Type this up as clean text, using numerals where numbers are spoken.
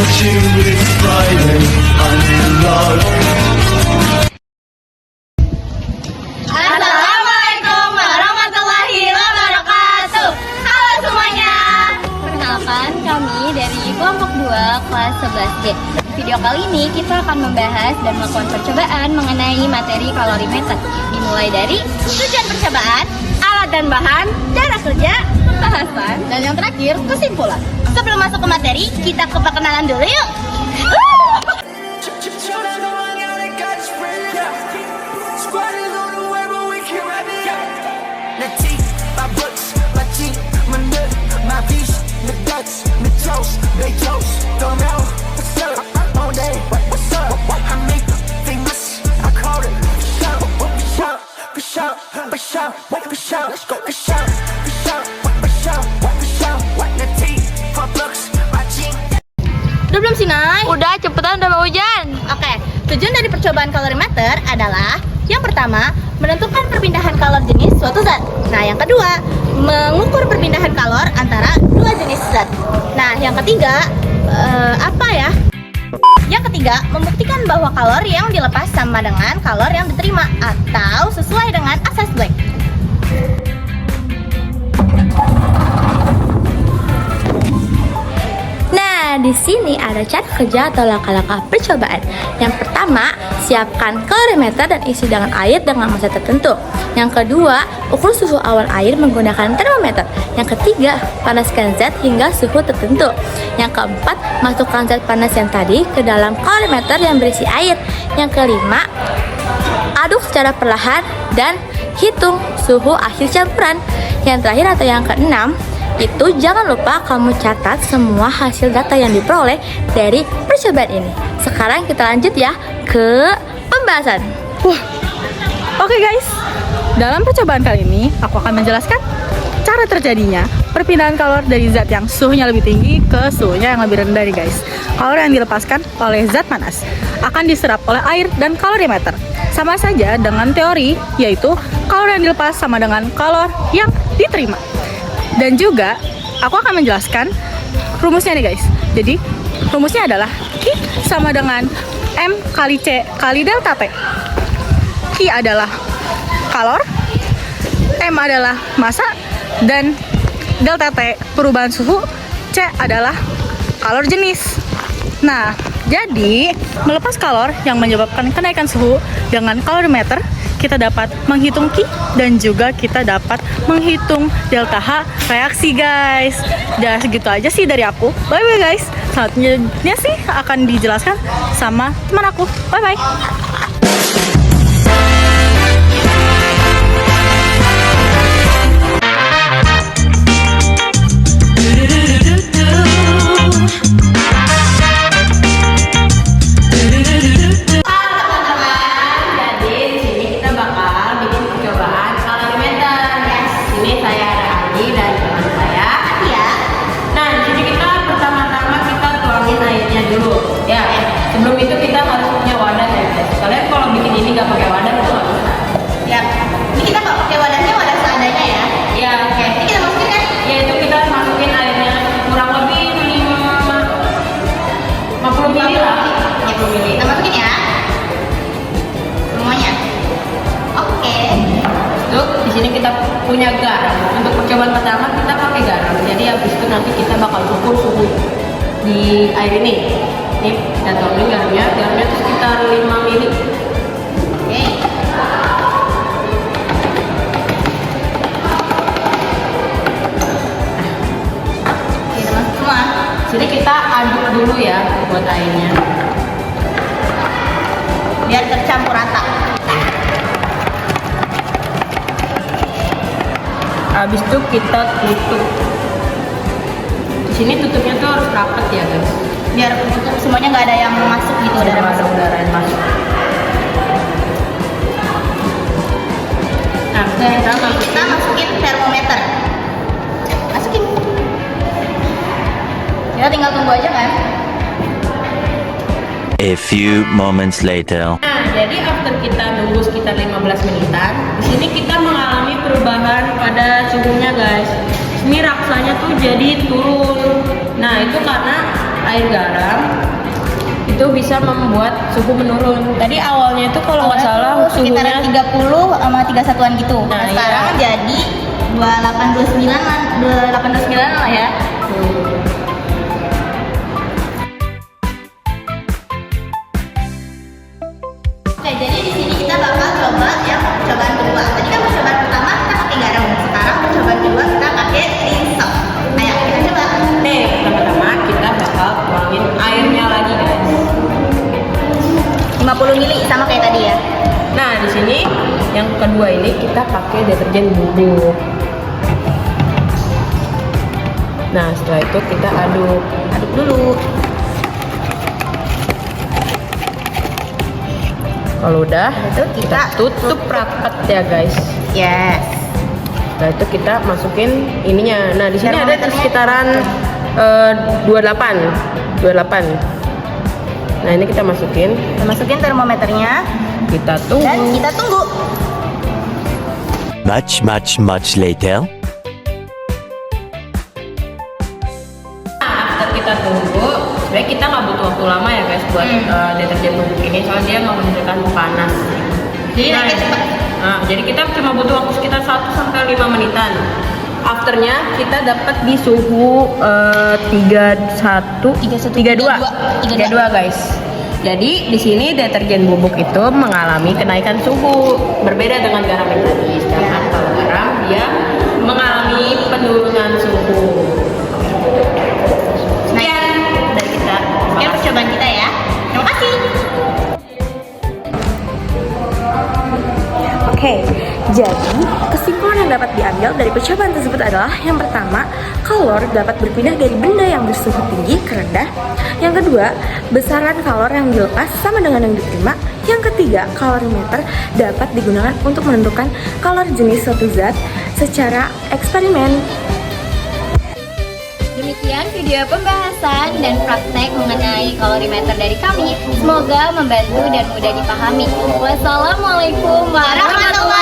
without you it's Friday, I'm in love. Assalamualaikum warahmatullahi wabarakatuh. Halo semuanya. Perkenalkan, kami dari kelompok 2 kelas 11D. Video kali ini kita akan membahas dan melakukan percobaan mengenai materi kalorimeter. Dimulai dari tujuan percobaan, alat dan bahan, cara kerja, pembahasan, dan yang terakhir kesimpulan. Sebelum masuk ke materi, kita ke perkenalan dulu yuk. Udah belum sih, Nay? Udah, cepetan, udah mau hujan. Oke, tujuan dari percobaan kalorimeter adalah yang pertama, menentukan perpindahan kalor jenis suatu zat. Nah, yang kedua, mengukur perpindahan kalor antara dua jenis zat. Nah, yang ketiga, apa ya? Yang ketiga, membuktikan bahwa kalor yang dilepas sama dengan kalor yang diterima atau sesuai dengan asas Black. Nah, di sini ada cara kerja atau langkah-langkah percobaan. Yang pertama, siapkan kalorimeter dan isi dengan air dengan massa tertentu. Yang kedua, ukur suhu awan air menggunakan termometer. Yang ketiga, panaskan zat hingga suhu tertentu. Yang keempat, masukkan zat panas yang tadi ke dalam kalorimeter yang berisi air. Yang kelima, aduk secara perlahan dan hitung suhu akhir campuran. Yang terakhir atau yang keenam, itu jangan lupa kamu catat semua hasil data yang diperoleh dari percobaan ini. Sekarang kita lanjut ya ke pembahasan. Oke guys, dalam percobaan kali ini aku akan menjelaskan cara terjadinya perpindahan kalor dari zat yang suhunya lebih tinggi ke suhunya yang lebih rendah nih guys. Kalor yang dilepaskan oleh zat panas akan diserap oleh air dan kalorimeter. Sama saja dengan teori, yaitu kalor yang dilepas sama dengan kalor yang diterima. Dan juga aku akan menjelaskan rumusnya nih guys. Jadi rumusnya adalah Q sama dengan M kali C kali delta T. Q adalah kalor, M adalah massa, dan delta T perubahan suhu, C adalah kalor jenis. Nah, jadi melepas kalor yang menyebabkan kenaikan suhu dengan kalorimeter, kita dapat menghitung Q dan juga kita dapat menghitung delta H reaksi guys. Dan segitu aja sih dari aku. Bye bye guys. Selanjutnya sih akan dijelaskan sama teman aku. Bye bye. Sebelum itu kita harus punya wadah ya guys. Kalian kalau bikin ini nggak pakai wadah itu nggak bisa. Ya, ini kita nggak pakai wadahnya, wadah seadanya ya. Ya, Oke, ini kita masukin kan? ya itu kita masukin airnya kurang lebih 50 ml lah. 50 ml. Kita masukin ya. Semuanya. Oke. Terus di sini kita punya garam. Untuk percobaan pertama kita pakai garam. Jadi habis itu nanti kita bakal ukur suhu di air ini. Ini kita tuangin garamnya itu sekitar 5 ml. Oke. Kita masuk semua. Jadi kita aduk dulu ya buat airnya. Biar tercampur rata. Habis itu kita tutup. Di sini tutupnya tuh harus rapat ya guys. Biar tutup semuanya nggak ada yang masuk gitu, Tidak udara ada masuk. udara yang masuk. Nah, Dan kita kita masukin termometer. Masukin. Kita tinggal tunggu aja kan? A few moments later. Nah, jadi after kita nunggu sekitar 15 menitan, di sini kita mengalami perubahan pada suhunya guys. Ini raksanya tuh jadi turun. Nah, itu karena air garam itu bisa membuat suhu menurun. Tadi awalnya itu kalau nggak salah suhunya sekitaran 30 sama 31-an gitu. Nah, Sekarang iya. jadi 28 29 lah ya. Oke, jadi di sini kita bakal coba yang percobaan kedua. Tadi kan percobaan pertama kita pakai garam. Sekarang percobaan kedua kita pakai rinsok. Ayo kita coba. Oke, pertama-tama kita bakal tuangin airnya lagi guys. 50 mili sama kayak tadi ya. Nah di sini yang kedua ini kita pakai deterjen bubuk. Nah setelah itu kita aduk dulu. Kalau udah Itu kita tutup rapat ya guys. Yes. Setelah itu kita masukin ininya. Nah di sini ada Termometernya. sekitaran 28. Nah ini kita masukin, Kita masukin termometernya kita dan tunggu. kita tunggu. Much later. After kita tunggu, sebenarnya kita nggak butuh waktu lama ya guys buat deterjen bubuk ini, soalnya dia menghasilkan panas. Jadi naiknya cepat. Jadi kita cuma butuh waktu sekitar 1 sampai 5 menitan. Afternya kita dapat di suhu 32 guys. Jadi di sini deterjen bubuk itu mengalami kenaikan suhu, berbeda dengan garam yang tadi. Sedangkan kalau garam dia mengalami penurunan suhu. Sekian dari kita. Sekian percobaan kita ya. Terima kasih. Oke, jadi kesimpulan yang dapat diambil dari percobaan tersebut adalah yang pertama, kalor dapat berpindah dari benda yang bersuhu tinggi ke rendah. Yang kedua, besaran kalor yang dilepas sama dengan yang diterima. Yang ketiga, kalorimeter dapat digunakan untuk menentukan kalor jenis suatu zat secara eksperimen. Demikian video pembahasan dan praktek mengenai kalorimeter dari kami. Semoga membantu dan mudah dipahami. Wassalamualaikum warahmatullahi